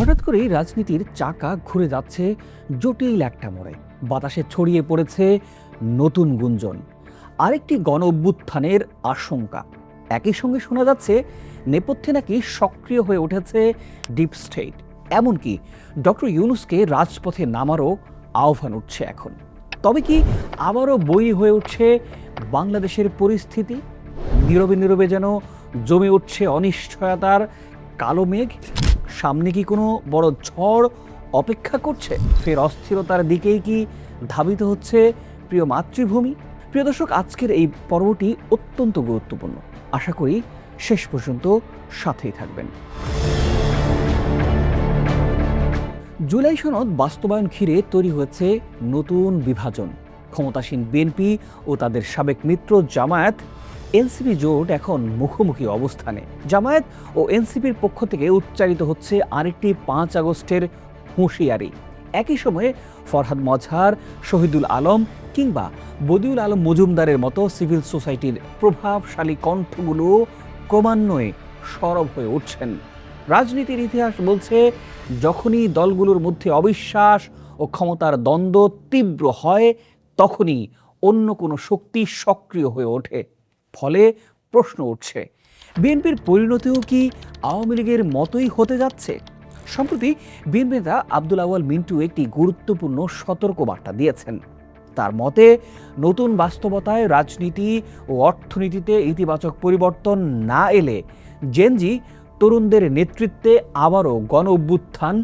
হঠাৎ করেই রাজনীতির চাকা ঘুরে যাচ্ছে জটিল একটা মোড়ে। বাতাসে ছড়িয়ে পড়েছে নতুন গুঞ্জন, আরেকটি গণ অভ্যুত্থানের আশঙ্কা। একই সঙ্গে শোনা যাচ্ছে নেপথ্যে নাকি সক্রিয় হয়ে উঠেছে ডিপ স্টেট। এমনকি ডক্টর ইউনূসকে রাজপথে নামারও আহ্বান উঠছে এখন। তবে কি আবারও বৈরী হয়ে উঠছে বাংলাদেশের পরিস্থিতি? নীরবে নীরবে যেন জমে উঠছে অনিশ্চয়তার কালো মেঘ। সামনে কি কোনো বড় ঝড় অপেক্ষা করছে? ফের অস্থিরতার দিকেই কি ধাবিত হচ্ছে প্রিয় মাতৃভূমি? প্রিয় দর্শক, আজকের এই পর্বটি অত্যন্ত গুরুত্বপূর্ণ। আশা করি শেষ পর্যন্ত সাথেই থাকবেন। জুলাই সনদ বাস্তবায়ন ঘিরে তৈরি হয়েছে নতুন বিভাজন। ক্ষমতাসীন বিএনপি ও তাদের সাবেক মিত্র জামায়াত এনসিপি জোট এখন মুখোমুখি অবস্থানে। জামায়াত ও এনসিপির পক্ষ থেকে উচ্চারিত হচ্ছে আরেকটি 5 আগস্টের হুঁশিয়ারি। একই সময়ে ফরহাদ মজহার, শহীদুল আলম কিংবা বদিউল আলম মজুমদারের মতো সিভিল সোসাইটির প্রভাবশালী কণ্ঠগুলো ক্রমান্বয়ে সরব হয়ে উঠছেন। রাজনীতির ইতিহাস বলছে, যখনই দলগুলোর মধ্যে অবিশ্বাস ও ক্ষমতার দ্বন্দ্ব তীব্র হয়, তখনই অন্য কোনো শক্তি সক্রিয় হয়ে ওঠে। ফলে প্রশ্ন উঠছে, বিএনপির পরিণতিও কি আওয়ামী লীগের মতোই হতে যাচ্ছে? সম্প্রতি বিএনপি নেতা আব্দুল আউয়াল মিন্টু একটি গুরুত্বপূর্ণ সতর্কবার্তা দিয়েছেন। তার মতে, নতুন বাস্তবতায় রাজনীতি ও অর্থনীতিতে ইতিবাচক পরিবর্তন না এলে জেনজি তরুণদের নেতৃত্বে আবারও গণ অভ্যুত্থান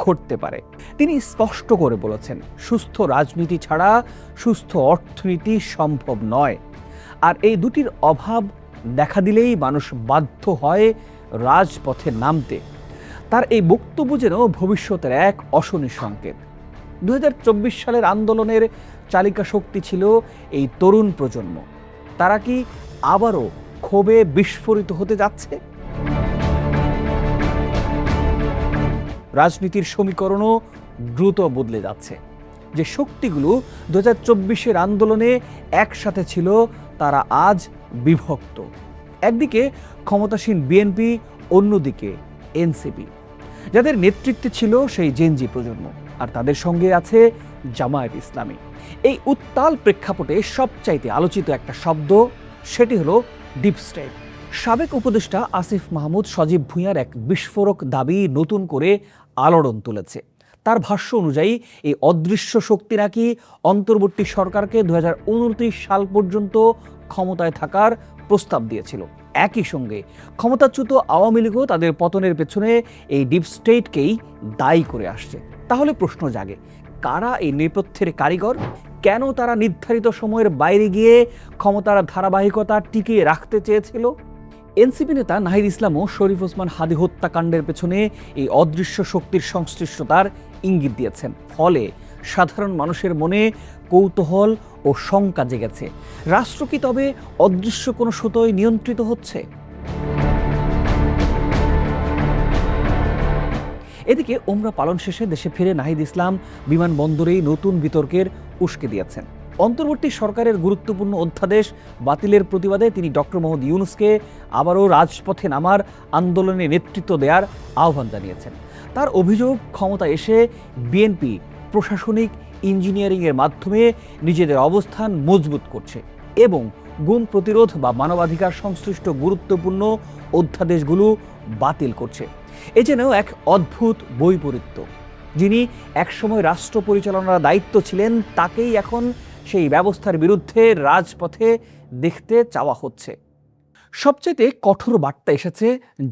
ঘটতে পারে। তিনি স্পষ্ট করে বলেছেন, সুস্থ রাজনীতি ছাড়া সুস্থ অর্থনীতি সম্ভব নয়। আর এই দুটির অভাব দেখা দিলেই মানুষ বাধ্য হয় রাজপথে নামতে। তার এই বক্তব্য যেন ভবিষ্যতের এক অশনি সংকেত। 2024 সালের আন্দোলনের চালিকা শক্তি ছিল এই তরুণ প্রজন্ম। তারা কি আবারও ক্ষোভে বিস্ফোরিত হতে যাচ্ছে? রাজনীতির সমীকরণও দ্রুত বদলে যাচ্ছে। যে শক্তিগুলো 2024-এর আন্দোলনে একসাথে ছিল, তারা আজ বিভক্ত। একদিকে ক্ষমতাসীন বিএনপি, অন্যদিকে এনসিপি, যাদের নেতৃত্বে ছিল সেই জেনজি প্রজন্ম, আর তাদের সঙ্গে আছে জামায়াত ইসলামী। এই উত্তাল প্রেক্ষাপটে সবচাইতে আলোচিত একটা শব্দ, সেটি হলো ডিপ স্টেট। সাবেক উপদেষ্টা আসিফ মাহমুদ সজীব ভুঁইয়ার এক বিস্ফোরক দাবি নতুন করে আলোড়ন তুলেছে। তার ভাষ্য অনুযায়ী এই অদৃশ্য শক্তি নাকি অন্তর্বর্তী সরকারকে 2029 সাল পর্যন্ত ক্ষমতায় থাকার প্রস্তাব দিয়েছিল। একই সঙ্গে ক্ষমতাচ্যুত আওয়ামী লীগও তাদের পতনের পেছনে এই ডিপ স্টেটকেই দায়ী করে আসছে। তাহলে প্রশ্ন জাগে, কারা এই নেপথ্যের কারিগর? কেন তারা নির্ধারিত সময়ের বাইরে গিয়ে ক্ষমতার ধারাবাহিকতা টিকিয়ে রাখতে চেয়েছিল? এনসিপি নেতা নাহিদ ইসলামও শরীফ ওসমান হাদী হত্যাকাণ্ডের পেছনে এই অদৃশ্য শক্তির সংশ্লিষ্টতার ইঙ্গিত দিয়েছেন। ফলে সাধারণ মানুষের মনে কৌতূহল ও শঙ্কা জেগেছে, রাষ্ট্র কি তবে অদৃশ্য কোনো সুতোয় নিয়ন্ত্রিত হচ্ছে? এদিকে ওমরা পালন শেষে দেশে ফিরে নাহিদ ইসলাম বিমানবন্দরেই নতুন বিতর্কের উস্কে দিয়েছেন। অন্তর্বর্তী সরকারের গুরুত্বপূর্ণ অধ্যাদেশ বাতিলের প্রতিবাদে তিনি ডক্টর মোহাম্মদ ইউনূসকে আবারও রাজপথে নামার আন্দোলনে নেতৃত্ব দেওয়ার আহ্বান জানিয়েছেন। তার অভিযোগ, ক্ষমতা এসে বিএনপি প্রশাসনিক ইঞ্জিনিয়ারিংয়ের মাধ্যমে নিজেদের অবস্থান মজবুত করছে এবং গুম প্রতিরোধ বা মানবাধিকার সংশ্লিষ্ট গুরুত্বপূর্ণ অধ্যাদেশগুলো বাতিল করছে। এ যেন এক অদ্ভুত বৈপরীত্য। যিনি একসময় রাষ্ট্র পরিচালনার দায়িত্ব ছিলেন, তাকেই এখন সেই ব্যবস্থার বিরুদ্ধে রাজপথে দেখতে চাওয়া হচ্ছে। সবচেয়ে কঠোর বার্তা এসেছে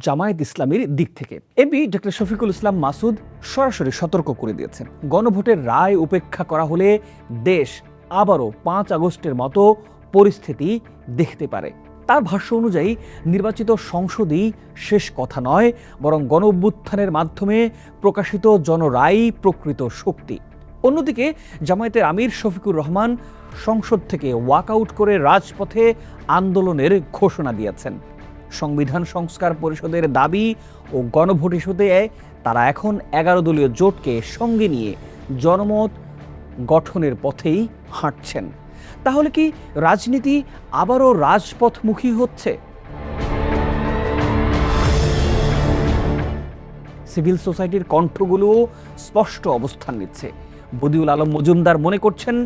জামায়াত ইসলামীর দিক থেকে। এমপি ডক্টর শফিকুল ইসলাম মাসুদ সরাসরি সতর্ক করে দিয়েছেন, গণভোটের রায় উপেক্ষা করা হলে দেশ আবারও 5 আগস্টের মতো পরিস্থিতি দেখতে পারে। তার ভাষ্য অনুযায়ী নির্বাচিত সংসদই শেষ কথা নয়, বরং গণ অভ্যুত্থানের মাধ্যমে প্রকাশিত জনরায়ই প্রকৃত শক্তি। অন্যদিকে জামায়াতের আমির শফিকুর রহমান সংসদ থেকে ওয়াকআউট করে রাজপথে আন্দোলনের ঘোষণা দিয়েছেন। সংবিধান সংস্কার পরিষদের দাবি ও গণভোট ইস্যুতে তারা এখন 11 দলীয় জোটকে সঙ্গে নিয়ে জনমত গঠনের পথেই হাঁটছেন। তাহলে কি রাজনীতি আবারও রাজপথমুখী হচ্ছে? সিভিল সোসাইটির কণ্ঠগুলোও স্পষ্ট অবস্থান নিচ্ছে। বদিউল আলম মজুমদার মনে করছেন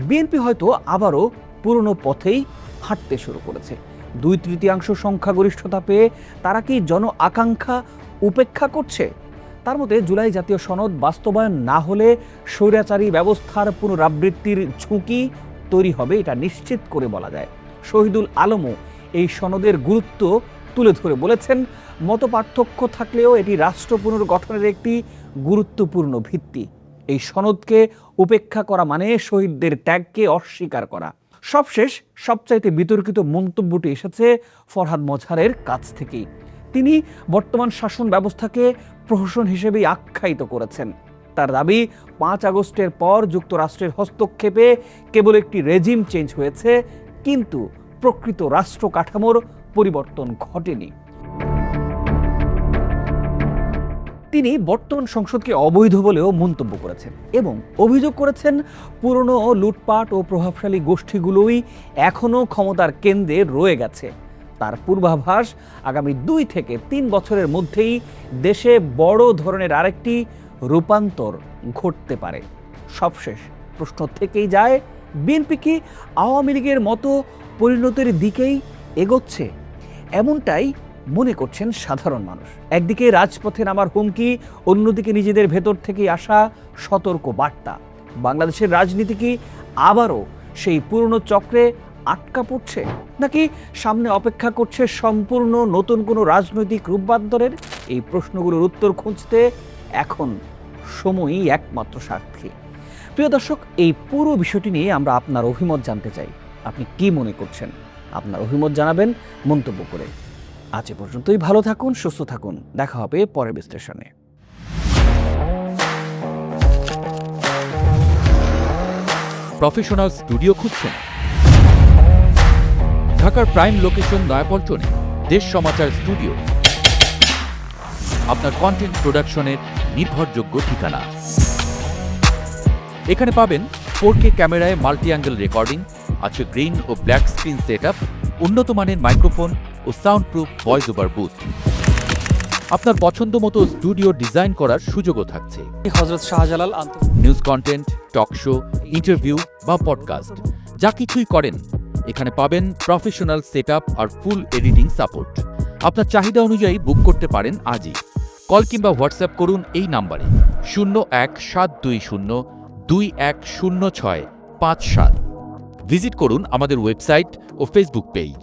বিএনপি হয়তো আবারও পুরনো পথেই হাঁটতে শুরু করেছে। 2/3 সংখ্যাগরিষ্ঠতা পেয়ে তারা কি জন আকাঙ্ক্ষা উপেক্ষা করছে? তার মতে জুলাই জাতীয় সনদ বাস্তবায়ন না হলে স্বৈরাচারী ব্যবস্থার পুনরাবৃত্তির ঝুঁকি তৈরি হবে, এটা নিশ্চিত করে বলা যায়। শহীদুল আলমও এই সনদের গুরুত্ব তুলে ধরে বলেছেন, মতপার্থক্য থাকলেও এটি রাষ্ট্র পুনর্গঠনের একটি গুরুত্বপূর্ণ ভিত্তি। এই সনদকে উপেক্ষা করা মানে শহীদদের ত্যাগকে অস্বীকার করা। সবশেষ সবচাইতে বিতর্কিত মন্তব্যটি এসেছে ফরহাদ মজহারের কাছ থেকেই। তিনি বর্তমান শাসন ব্যবস্থাকে প্রহসন হিসেবেই আখ্যায়িত করেছেন। তার দাবি 5 আগস্টের পর যুক্তরাষ্ট্রের হস্তক্ষেপে কেবল একটি রেজিম চেঞ্জ হয়েছে, কিন্তু প্রকৃত রাষ্ট্র কাঠামোর পরিবর্তন ঘটেনি। তিনি বর্তমান সংসদকে অবৈধ বলেও মন্তব্য করেছেন এবং অভিযোগ করেছেন পুরনো লুটপাট ও প্রভাবশালী গোষ্ঠীগুলোই এখনও ক্ষমতার কেন্দ্রে রয়ে গেছে। তার পূর্বাভাস আগামী 2 থেকে 3 বছরের মধ্যেই দেশে বড় ধরনের আরেকটি রূপান্তর ঘটতে পারে। সবশেষ প্রশ্ন থেকেই যায়, বিএনপি কি আওয়ামী লীগের মতো পরিণতির দিকেই এগোচ্ছে? এমনটাই মনে করছেন সাধারণ মানুষ। একদিকে রাজপথে নামার হুমকি, অন্যদিকে নিজেদের ভেতর থেকে আসা সতর্ক বার্তা। বাংলাদেশের রাজনীতি কি আবারও সেই পুরনো চক্রে আটকা পড়ছে, নাকি সামনে অপেক্ষা করছে সম্পূর্ণ নতুন কোনো রাজনৈতিক রূপান্তরের? এই প্রশ্নগুলোর উত্তর খুঁজতে এখন সময়ই একমাত্র সাক্ষী। প্রিয় দর্শক, এই পুরো বিষয়টি নিয়ে আমরা আপনার অভিমত জানতে চাই। আপনি কি মনে করছেন? আপনার অভিমত জানাবেন মন্তব্য করে। আজ এ পর্যন্তই। ভালো থাকুন, সুস্থ থাকুন। দেখা হবে পরের বিশ্লেষণে। প্রফেশনাল স্টুডিও খুঁজছেন? ঢাকার প্রাইম লোকেশন নয়াপল্টনে দেশ সমাচার স্টুডিও আপনার কন্টেন্ট প্রোডাকশনের নির্ভরযোগ্য ঠিকানা। এখানে পাবেন 4K ক্যামেরায় মাল্টি অ্যাঙ্গেল রেকর্ডিং, আছে গ্রিন ও ব্ল্যাক স্ক্রিন সেটআপ, উন্নত মানের মাইক্রোফোন ও sound proof voice over booth. আপনার পছন্দ মতো স্টুডিও ডিজাইন করার সুযোগও থাকছে। Hazrat Shahjalal news content, talk show, interview বা পডকাস্ট, যা কিছুই করেন এখানে পাবেন প্রফেশনাল সেটআপ আর ফুল এডিটিং সাপোর্ট। আপনার চাহিদা অনুযায়ী বুক করতে পারেন আজই। কল কিংবা হোয়াটসঅ্যাপ করুন এই নাম্বারে 01720210657। ভিজিট করুন আমাদের ওয়েবসাইট ও ফেসবুক পেজ।